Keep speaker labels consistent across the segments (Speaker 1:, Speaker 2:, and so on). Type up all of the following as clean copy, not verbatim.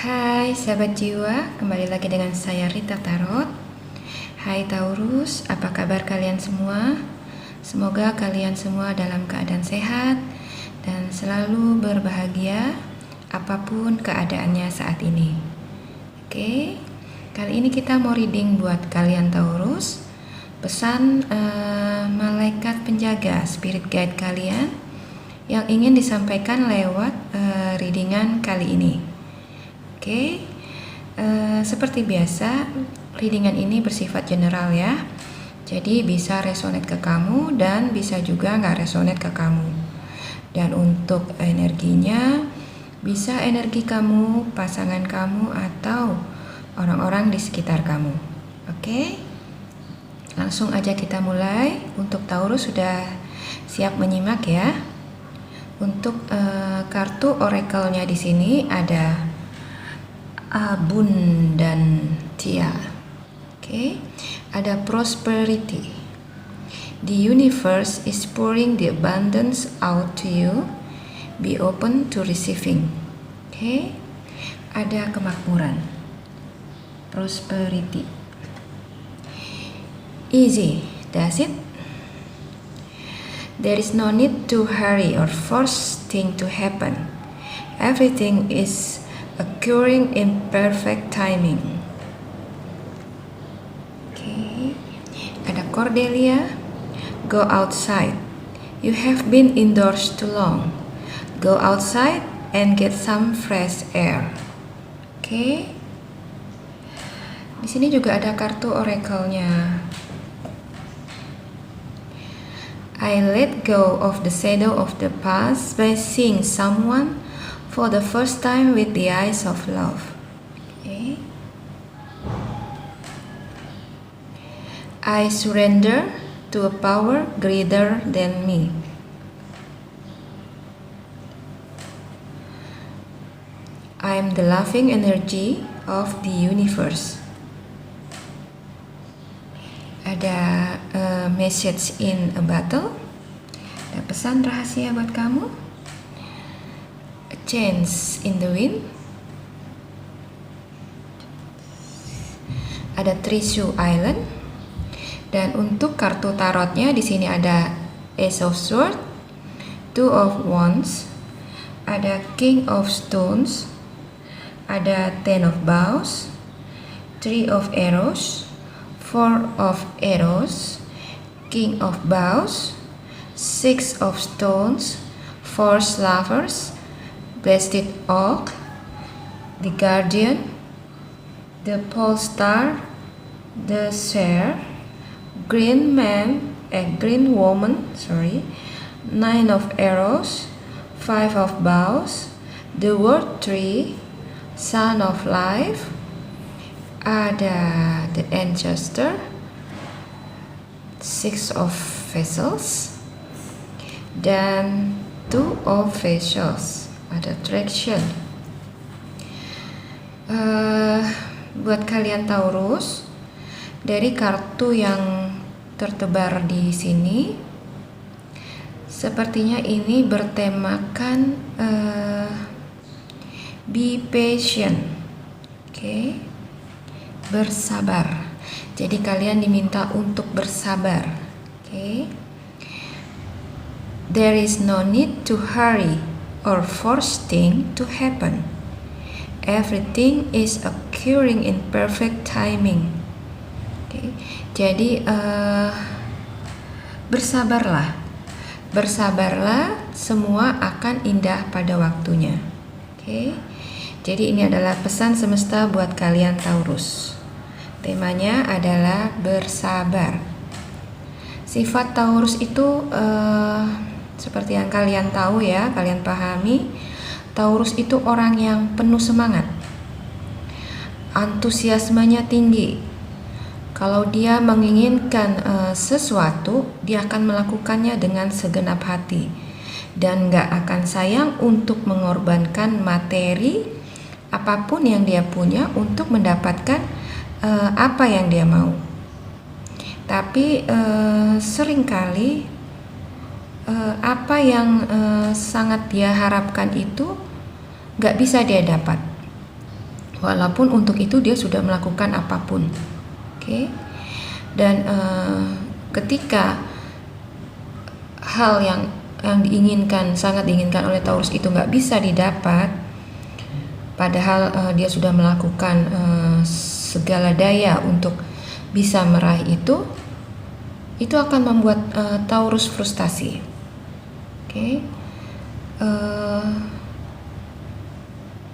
Speaker 1: Hai sahabat jiwa, kembali lagi dengan saya Rita Tarot. Hai Taurus, apa kabar kalian semua? Semoga kalian semua dalam keadaan sehat dan selalu berbahagia apapun keadaannya saat ini. Oke, kali ini kita mau reading buat kalian Taurus. Pesan malaikat penjaga, spirit guide kalian yang ingin disampaikan lewat readingan kali ini. Oke, seperti biasa, readingan ini bersifat general ya. Jadi bisa resonate ke kamu dan bisa juga nggak resonate ke kamu. Dan untuk energinya, bisa energi kamu, pasangan kamu, atau orang-orang di sekitar kamu. Oke, langsung aja kita mulai. Untuk Taurus sudah siap menyimak ya. Untuk kartu oracle-nya di sini ada Abundantia. Oke, ada prosperity. The universe is pouring the abundance out to you. Be open to receiving. Oke, ada kemakmuran. Prosperity. Easy, does it? There is no need to hurry or force things to happen. Everything is occurring in perfect timing. Okay. Ada Cordelia. Go outside. You have been indoors too long. Go outside and get some fresh air. Okay. Di sini juga ada kartu oracle-nya. I let go of the shadow of the past by seeing someone for the first time with the eyes of love. Okay. I surrender to a power greater than me. I am the loving energy of the universe. Ada message in a battle. Ada pesan rahasia buat kamu. Change in the wind. Ada Treasure Island. Dan untuk kartu tarotnya di sini ada Ace of Swords, Two of Wands, ada King of Stones, ada Ten of Bows, Three of Arrows, Four of Arrows, King of Bows, Six of Stones, Four Lovers, Blasted Oak, the Guardian, the Pole Star, the Share, Green Woman, Nine of Arrows, Five of Bows, the World Tree, Sun of Life, ada the Ancestor, Six of Vessels, dan Two of Vessels. Ada traction. Buat kalian Taurus, dari kartu yang tertebar di sini, sepertinya ini bertemakan be patient. Oke. Bersabar. Jadi kalian diminta untuk bersabar. Oke. There is no need to hurry or force things to happen. Everything is occurring in perfect timing. Okay. Jadi bersabarlah, semua akan indah pada waktunya. Okay. Jadi ini adalah pesan semesta buat kalian Taurus. Temanya adalah bersabar. Sifat Taurus itu seperti yang kalian tahu ya, kalian pahami, Taurus itu orang yang penuh semangat. Antusiasmenya tinggi. Kalau dia menginginkan sesuatu, dia akan melakukannya dengan segenap hati. Dan gak akan sayang untuk mengorbankan materi apapun yang dia punya untuk mendapatkan apa yang dia mau. Tapi seringkali apa yang sangat dia harapkan itu gak bisa dia dapat. walaupun untuk itu dia sudah melakukan apapun. Oke. Dan ketika hal yang diinginkan, sangat diinginkan oleh Taurus itu nggak bisa didapat, padahal dia sudah melakukan segala daya untuk bisa meraih itu akan membuat Taurus frustasi. Oke.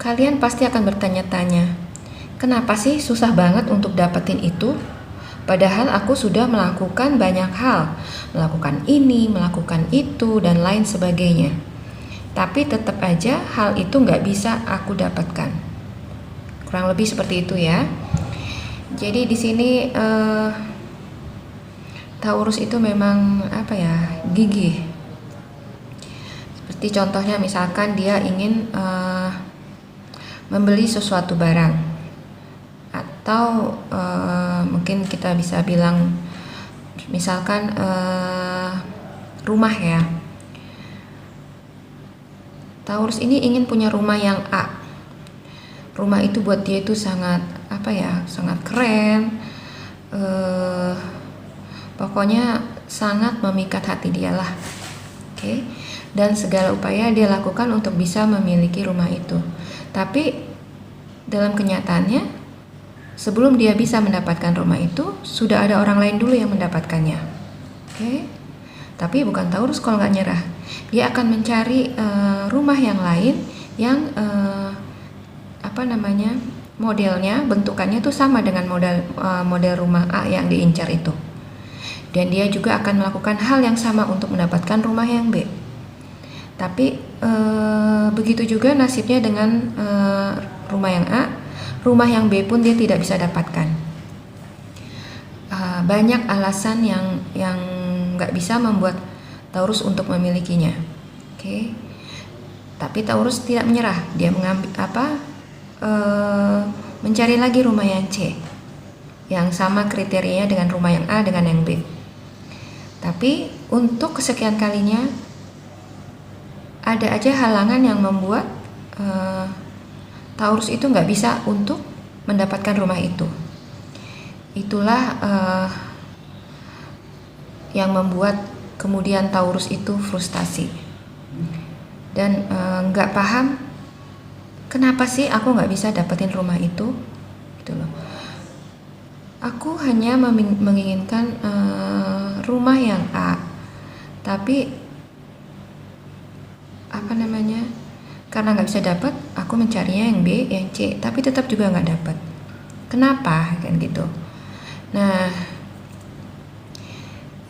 Speaker 1: Kalian pasti akan bertanya-tanya, kenapa sih susah banget untuk dapetin itu? Padahal aku sudah melakukan banyak hal, melakukan ini, melakukan itu, dan lain sebagainya. Tapi tetap aja hal itu nggak bisa aku dapatkan. Kurang lebih seperti itu ya. Jadi di sini Taurus itu memang gigih. Seperti contohnya misalkan dia ingin membeli sesuatu barang, atau mungkin kita bisa bilang misalkan rumah ya. Taurus ini ingin punya rumah yang A. Rumah itu buat dia itu sangat sangat keren, pokoknya sangat memikat hati dia lah. Oke. Dan segala upaya dia lakukan untuk bisa memiliki rumah itu. Tapi dalam kenyataannya, sebelum dia bisa mendapatkan rumah itu, sudah ada orang lain dulu yang mendapatkannya. Oke. Tapi bukan Taurus kalau nggak nyerah. Dia akan mencari rumah yang lain yang modelnya, bentukannya itu sama dengan model rumah A yang diincar itu. Dan dia juga akan melakukan hal yang sama untuk mendapatkan rumah yang B. Tapi begitu juga nasibnya dengan rumah yang A, rumah yang B pun dia tidak bisa dapatkan. Banyak alasan yang nggak bisa membuat Taurus untuk memilikinya. Oke. Tapi Taurus tidak menyerah. Dia mencari lagi rumah yang C, yang sama kriterianya dengan rumah yang A dengan yang B. Tapi untuk kesekian kalinya ada aja halangan yang membuat Taurus itu nggak bisa untuk mendapatkan rumah itu. Itulah yang membuat kemudian Taurus itu frustasi dan nggak paham kenapa sih aku nggak bisa dapetin rumah itu, gitu loh. Aku hanya menginginkan rumah yang A, tapi karena nggak bisa dapat, aku mencarinya yang B, yang C, tapi tetap juga nggak dapat. Kenapa kan gitu? Nah,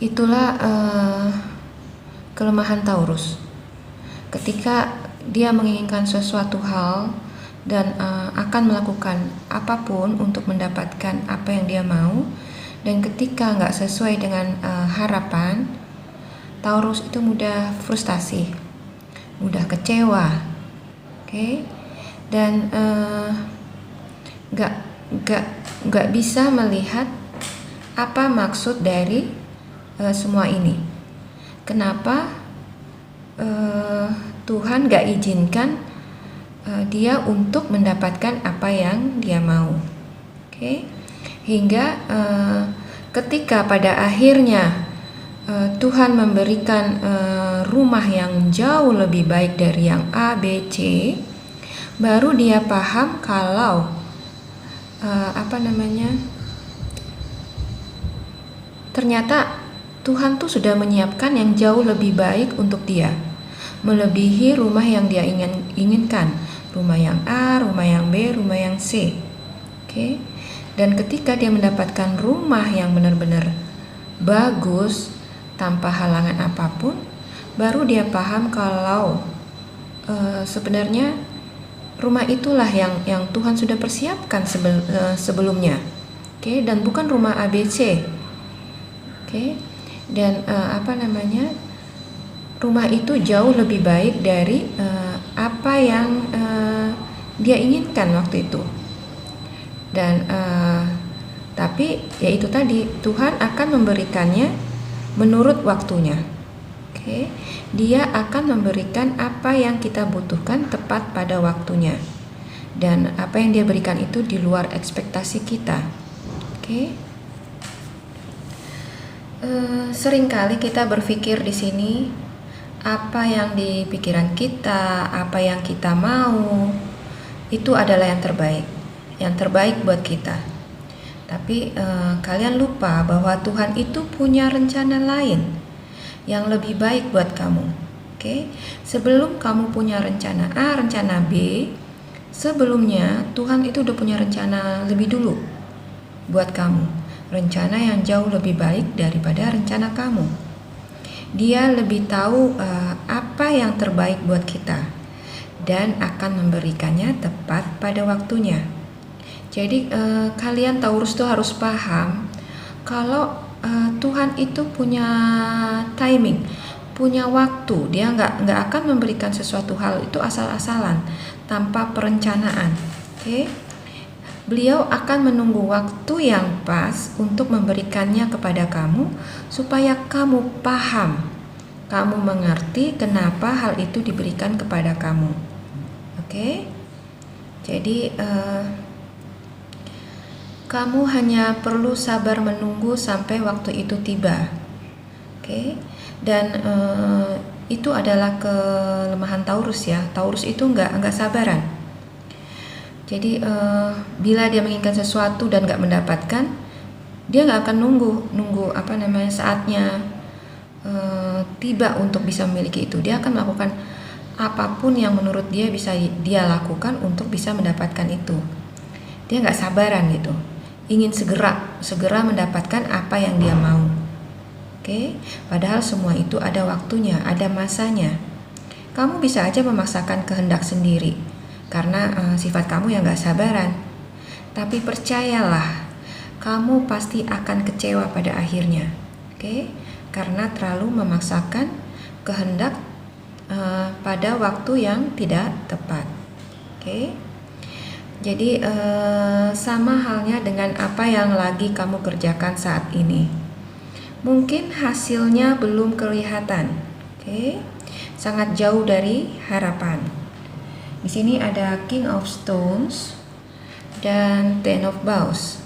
Speaker 1: itulah kelemahan Taurus. Ketika dia menginginkan sesuatu hal dan akan melakukan apapun untuk mendapatkan apa yang dia mau, dan ketika nggak sesuai dengan harapan, Taurus itu mudah frustasi, mudah kecewa. Oke. Dan nggak bisa melihat apa maksud dari semua ini. Kenapa Tuhan nggak izinkan dia untuk mendapatkan apa yang dia mau. Oke. Hingga ketika pada akhirnya Tuhan memberikan rumah yang jauh lebih baik dari yang A, B, C, baru dia paham kalau ternyata Tuhan tuh sudah menyiapkan yang jauh lebih baik untuk dia, melebihi rumah yang dia inginkan, rumah yang A, rumah yang B, rumah yang C. Oke. Dan ketika dia mendapatkan rumah yang benar-benar bagus tanpa halangan apapun, baru dia paham kalau sebenarnya rumah itulah yang Tuhan sudah persiapkan sebelumnya. Oke. Dan bukan rumah ABC. Oke. Dan rumah itu jauh lebih baik dari apa yang dia inginkan waktu itu. Dan tapi ya itu tadi, Tuhan akan memberikannya menurut waktunya. Oke. Dia akan memberikan apa yang kita butuhkan tepat pada waktunya. dan apa yang Dia berikan itu di luar ekspektasi kita. Oke. Seringkali kita berpikir di sini apa yang di pikiran kita, apa yang kita mau, itu adalah yang terbaik buat kita. Tapi kalian lupa bahwa Tuhan itu punya rencana lain yang lebih baik buat kamu. Oke? Sebelum kamu punya rencana A, rencana B, sebelumnya Tuhan itu udah punya rencana lebih dulu buat kamu. Rencana yang jauh lebih baik daripada rencana kamu. Dia lebih tahu apa yang terbaik buat kita dan akan memberikannya tepat pada waktunya. Jadi kalian Taurus tuh harus paham kalau Tuhan itu punya timing, punya waktu. Dia nggak akan memberikan sesuatu hal itu asal-asalan tanpa perencanaan. Oke? Beliau akan menunggu waktu yang pas untuk memberikannya kepada kamu supaya kamu paham, kamu mengerti kenapa hal itu diberikan kepada kamu. Oke? Jadi kamu hanya perlu sabar menunggu sampai waktu itu tiba. Oke? Dan itu adalah kelemahan Taurus ya. Taurus itu nggak sabaran. Jadi bila dia menginginkan sesuatu dan nggak mendapatkan, dia nggak akan nunggu saatnya tiba untuk bisa memiliki itu. Dia akan melakukan apapun yang menurut dia bisa dia lakukan untuk bisa mendapatkan itu. Dia nggak sabaran gitu, ingin segera mendapatkan apa yang dia mau. Oke? Padahal semua itu ada waktunya, ada masanya. Kamu bisa aja memaksakan kehendak sendiri karena sifat kamu yang gak sabaran. Tapi percayalah, kamu pasti akan kecewa pada akhirnya. Oke? Karena terlalu memaksakan kehendak pada waktu yang tidak tepat. Oke? Jadi sama halnya dengan apa yang lagi kamu kerjakan saat ini. Mungkin hasilnya belum kelihatan. Oke? Sangat jauh dari harapan. Di sini ada King of Stones dan Ten of Bowls.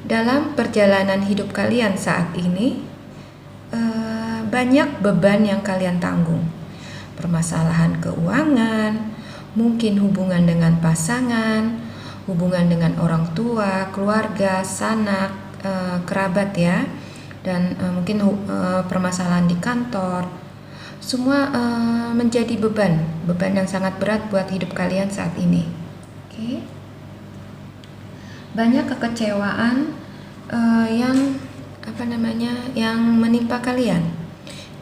Speaker 1: Dalam perjalanan hidup kalian saat ini, banyak beban yang kalian tanggung. Permasalahan keuangan, mungkin hubungan dengan pasangan, hubungan dengan orang tua, keluarga, sanak, kerabat ya, dan mungkin permasalahan di kantor. Semua menjadi beban yang sangat berat buat hidup kalian saat ini. Oke. Banyak kekecewaan yang menimpa kalian.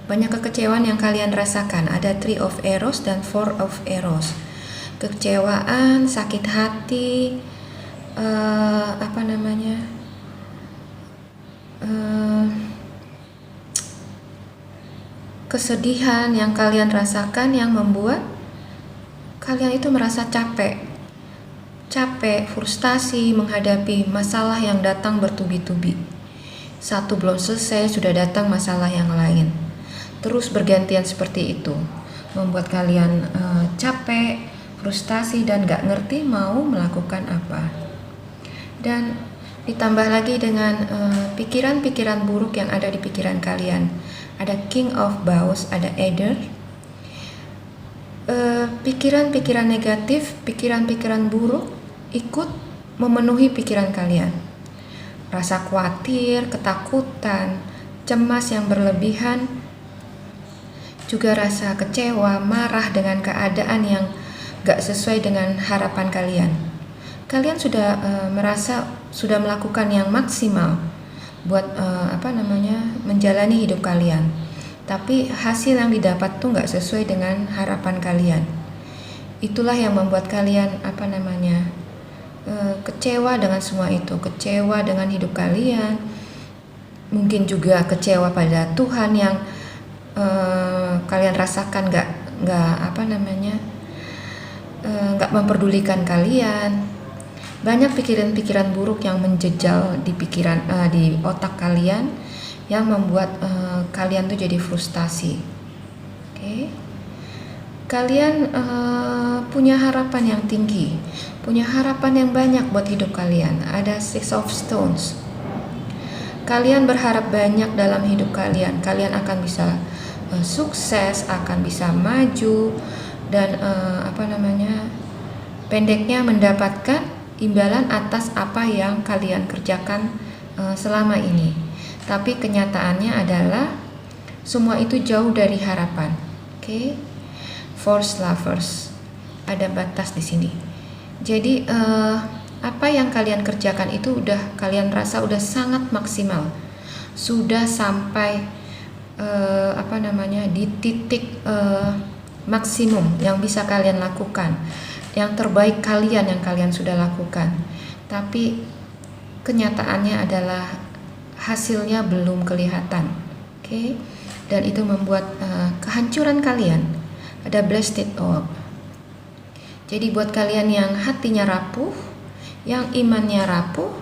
Speaker 1: Banyak kekecewaan yang kalian rasakan. Ada Three of Arrows dan Four of Arrows. Kekecewaan, sakit hati, kesedihan yang kalian rasakan yang membuat kalian itu merasa capek, frustasi menghadapi masalah yang datang bertubi-tubi. Satu belum selesai, sudah datang masalah yang lain. Terus bergantian seperti itu, membuat kalian capek, frustasi, dan gak ngerti mau melakukan apa. Dan ditambah lagi dengan pikiran-pikiran buruk yang ada di pikiran kalian. Ada King of Bowls, ada Adder. Pikiran-pikiran negatif, pikiran-pikiran buruk ikut memenuhi pikiran kalian. Rasa khawatir, ketakutan, cemas yang berlebihan, juga rasa kecewa, marah dengan keadaan yang gak sesuai dengan harapan kalian. Kalian sudah merasa sudah melakukan yang maksimal buat menjalani hidup kalian, tapi hasil yang didapat tuh nggak sesuai dengan harapan kalian. Itulah yang membuat kalian kecewa dengan semua itu, kecewa dengan hidup kalian, mungkin juga kecewa pada Tuhan yang kalian rasakan nggak memperdulikan kalian. Banyak pikiran-pikiran buruk yang menjejal di otak kalian yang membuat kalian tuh jadi frustasi. Oke. kalian punya harapan yang tinggi, punya harapan yang banyak buat hidup kalian. Ada Six of Stones. Kalian berharap banyak dalam hidup kalian. Kalian akan bisa sukses, akan bisa maju, dan pendeknya mendapatkan imbalan atas apa yang kalian kerjakan selama ini. Tapi kenyataannya adalah semua itu jauh dari harapan. Oke. Force lovers. Ada batas di sini. Di apa yang kalian kerjakan itu kalian rasa udah sangat maksimal, sudah sampai di titik maksimum yang bisa kalian lakukan, yang terbaik kalian yang kalian sudah lakukan. Tapi kenyataannya adalah hasilnya belum kelihatan. Oke. Dan itu membuat kehancuran kalian. Ada blasted orb. Jadi buat kalian yang hatinya rapuh, yang imannya rapuh,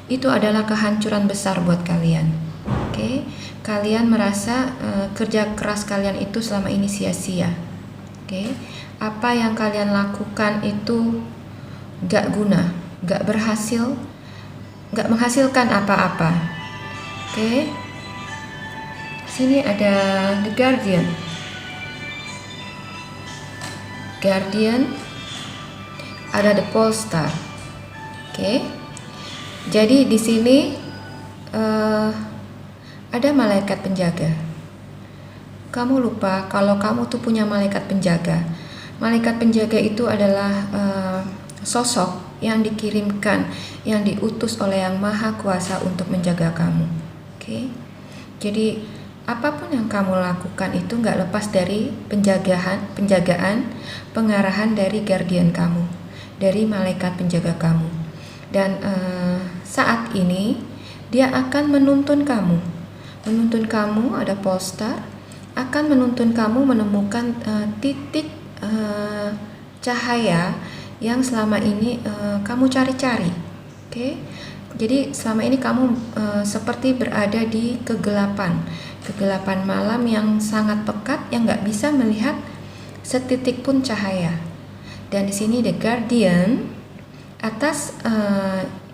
Speaker 1: itu adalah kehancuran besar buat kalian. Oke. Kalian merasa kerja keras kalian itu selama ini sia-sia. Oke. Apa yang kalian lakukan itu gak guna, gak berhasil, gak menghasilkan apa-apa. Oke. Sini ada The Guardian. Ada The Pole Star. Oke. Jadi di sini ada malaikat penjaga. Kamu lupa kalau kamu tuh punya malaikat penjaga. Malaikat penjaga itu adalah sosok yang dikirimkan, yang diutus oleh Yang Maha Kuasa untuk menjaga kamu. Oke. Jadi apapun yang kamu lakukan itu nggak lepas dari penjagaan, pengarahan dari guardian kamu, dari malaikat penjaga kamu. Dan saat ini dia akan menuntun kamu. Ada Polestar akan menuntun kamu menemukan titik cahaya yang selama ini kamu cari-cari. Oke. Jadi selama ini kamu seperti berada di kegelapan malam yang sangat pekat, yang nggak bisa melihat setitik pun cahaya. Dan di sini The Guardian atas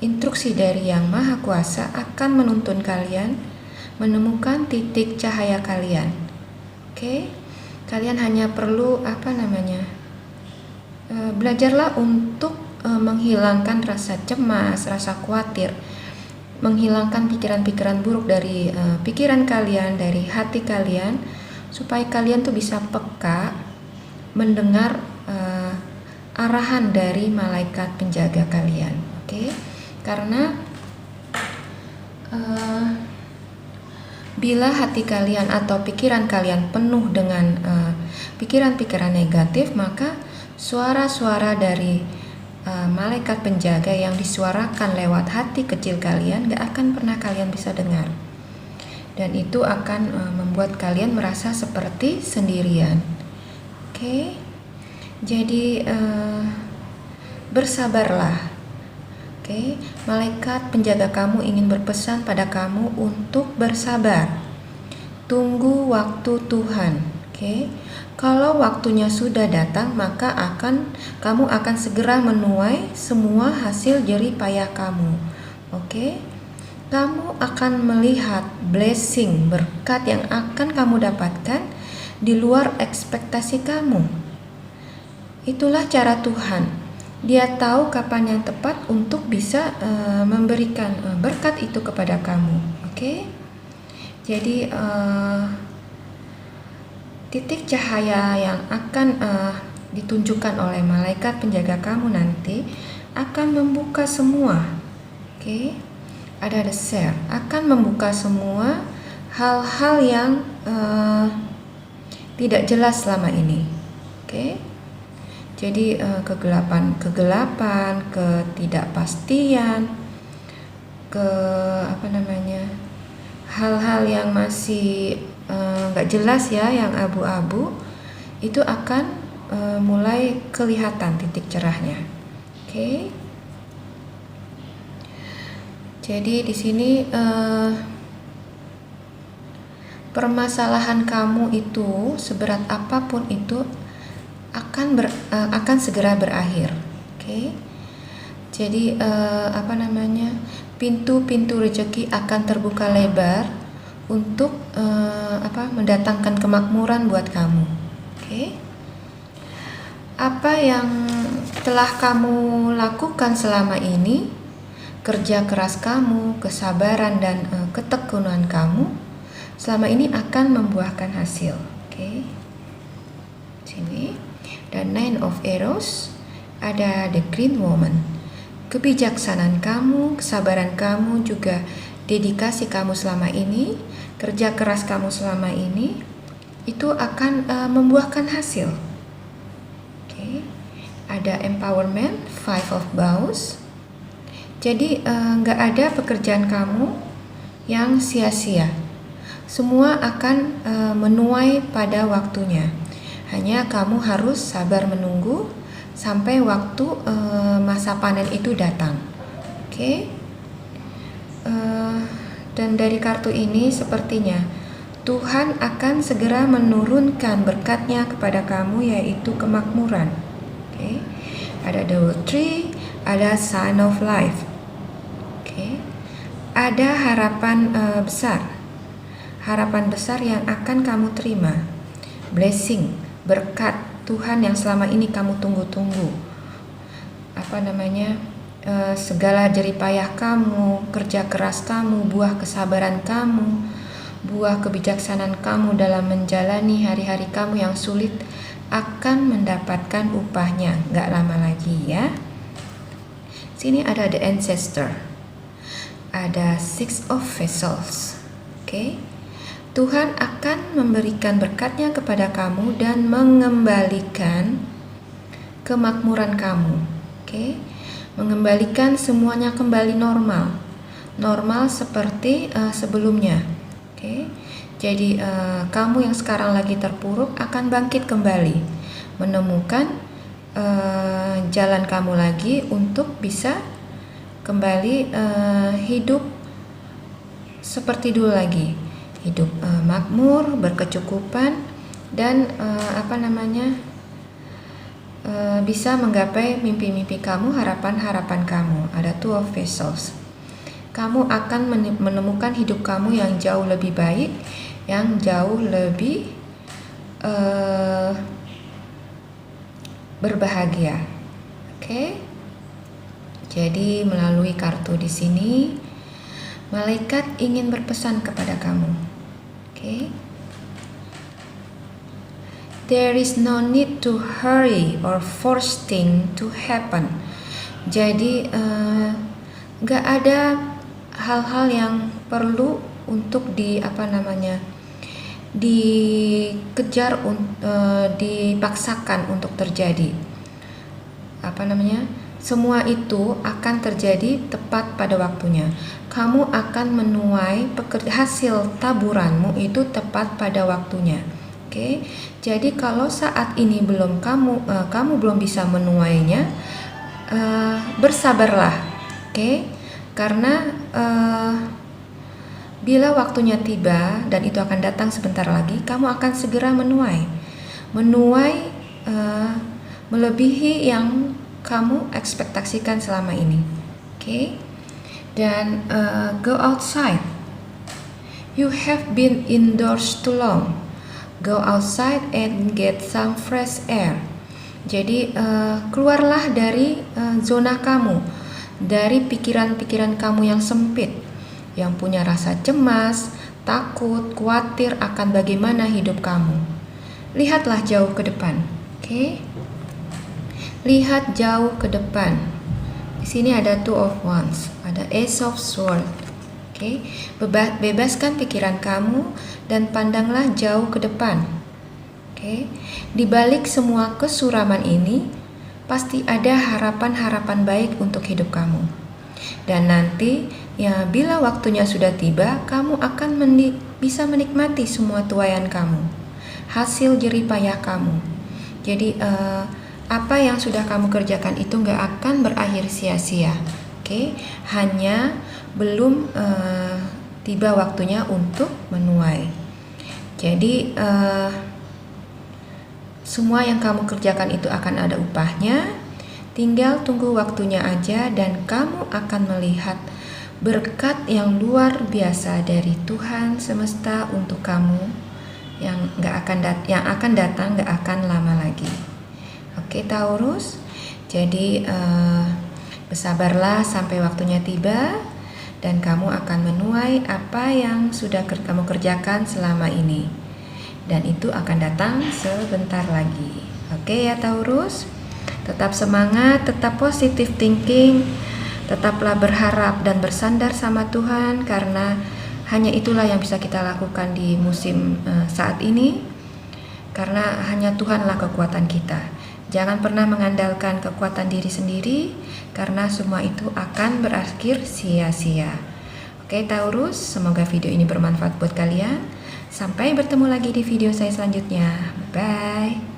Speaker 1: instruksi dari Yang Maha Kuasa akan menuntun kalian menemukan titik cahaya kalian. Oke. Kalian hanya perlu belajarlah untuk menghilangkan rasa cemas, rasa khawatir, menghilangkan pikiran-pikiran buruk dari pikiran kalian, dari hati kalian, supaya kalian tuh bisa peka mendengar arahan dari malaikat penjaga kalian. Oke. Karena bila hati kalian atau pikiran kalian penuh dengan pikiran-pikiran negatif, maka suara-suara dari malaikat penjaga yang disuarakan lewat hati kecil kalian gak akan pernah kalian bisa dengar. Dan itu akan membuat kalian merasa seperti sendirian. Oke. Jadi bersabarlah. Oke. Malaikat penjaga kamu ingin berpesan pada kamu untuk bersabar. Tunggu waktu Tuhan. Oke. Kalau waktunya sudah datang, maka kamu akan segera menuai semua hasil jerih payah kamu. Oke? Kamu akan melihat blessing, berkat yang akan kamu dapatkan di luar ekspektasi kamu. Itulah cara Tuhan. Dia tahu kapan yang tepat untuk bisa memberikan berkat itu kepada kamu. Oke? Jadi titik cahaya yang akan ditunjukkan oleh malaikat penjaga kamu nanti akan membuka semua. Oke. Ada the share akan membuka semua hal-hal yang tidak jelas selama ini. Oke. Jadi kegelapan, ketidakpastian, hal-hal yang masih nggak jelas ya, yang abu-abu, itu akan mulai kelihatan titik cerahnya. Oke. Jadi di sini permasalahan kamu itu seberat apapun itu akan segera berakhir. Oke. Jadi pintu-pintu rezeki akan terbuka lebar untuk mendatangkan kemakmuran buat kamu. Oke. Apa yang telah kamu lakukan selama ini, kerja keras kamu, kesabaran dan ketekunan kamu selama ini akan membuahkan hasil. Oke. Sini. Dan Nine of Arrows, ada the Green Woman. Kebijaksanaan kamu, kesabaran kamu, juga dedikasi kamu selama ini, kerja keras kamu selama ini, itu akan membuahkan hasil. Oke. Ada Empowerment, Five of Bows. Jadi nggak ada pekerjaan kamu yang sia-sia. Semua akan menuai pada waktunya. Hanya kamu harus sabar menunggu sampai waktu masa panen itu datang. Oke. Dan dari kartu ini sepertinya Tuhan akan segera menurunkan berkatnya kepada kamu, yaitu kemakmuran. Oke. Ada the World Tree, ada Sign of Life. Oke. Ada harapan besar. Harapan besar yang akan kamu terima. Blessing, berkat Tuhan yang selama ini kamu tunggu-tunggu. Segala jerih payah kamu, kerja keras kamu, buah kesabaran kamu, buah kebijaksanaan kamu dalam menjalani hari-hari kamu yang sulit akan mendapatkan upahnya. Gak lama lagi ya. Sini ada the Ancestor. Ada Six of Vessels. Oke. Tuhan akan memberikan berkatnya kepada kamu dan mengembalikan kemakmuran kamu. Oke. Mengembalikan semuanya kembali normal. Normal seperti sebelumnya. Oke. Jadi kamu yang sekarang lagi terpuruk akan bangkit kembali, menemukan jalan kamu lagi untuk bisa kembali hidup seperti dulu lagi. Hidup makmur, berkecukupan, dan bisa menggapai mimpi-mimpi kamu, harapan-harapan kamu. Ada Two of Vessels. Kamu akan menemukan hidup kamu yang jauh lebih baik, yang jauh lebih berbahagia. Oke. Jadi melalui kartu di sini, malaikat ingin berpesan kepada kamu. Okay. There is no need to hurry or force things to happen. Jadi gak ada hal-hal yang perlu untuk dikejar, dipaksakan untuk terjadi. Semua itu akan terjadi tepat pada waktunya. Kamu akan menuai hasil taburanmu itu tepat pada waktunya. Oke. Jadi kalau saat ini kamu belum bisa menuainya, bersabarlah. Oke. Karena bila waktunya tiba, dan itu akan datang sebentar lagi, kamu akan segera menuai melebihi yang kamu ekspektasikan selama ini. Oke. Dan go outside. You have been indoors too long. Go outside and get some fresh air. Jadi keluarlah dari zona kamu, dari pikiran-pikiran kamu yang sempit, yang punya rasa cemas, takut, khawatir akan bagaimana hidup kamu. Lihatlah jauh ke depan. Oke. Lihat jauh ke depan. Di sini ada Two of Wands, ada Ace of Swords. Oke. Bebaskan pikiran kamu dan pandanglah jauh ke depan. Oke. Di balik semua kesuraman ini, pasti ada harapan-harapan baik untuk hidup kamu. Dan nanti bila waktunya sudah tiba, kamu akan bisa menikmati semua tuaian kamu, hasil jerih payah kamu. Jadi apa yang sudah kamu kerjakan itu nggak akan berakhir sia-sia. Oke. Hanya belum tiba waktunya untuk menuai. Jadi semua yang kamu kerjakan itu akan ada upahnya. Tinggal tunggu waktunya aja dan kamu akan melihat berkat yang luar biasa dari Tuhan semesta untuk kamu yang akan datang gak akan lama lagi. Oke Taurus, jadi bersabarlah sampai waktunya tiba dan kamu akan menuai apa yang sudah kamu kerjakan selama ini. Dan itu akan datang sebentar lagi. Oke ya Taurus, tetap semangat, tetap positive thinking, tetaplah berharap dan bersandar sama Tuhan, karena hanya itulah yang bisa kita lakukan di musim saat ini, karena hanya Tuhanlah kekuatan kita. Jangan pernah mengandalkan kekuatan diri sendiri, karena semua itu akan berakhir sia-sia. Oke Taurus, semoga video ini bermanfaat buat kalian. Sampai bertemu lagi di video saya selanjutnya. Bye.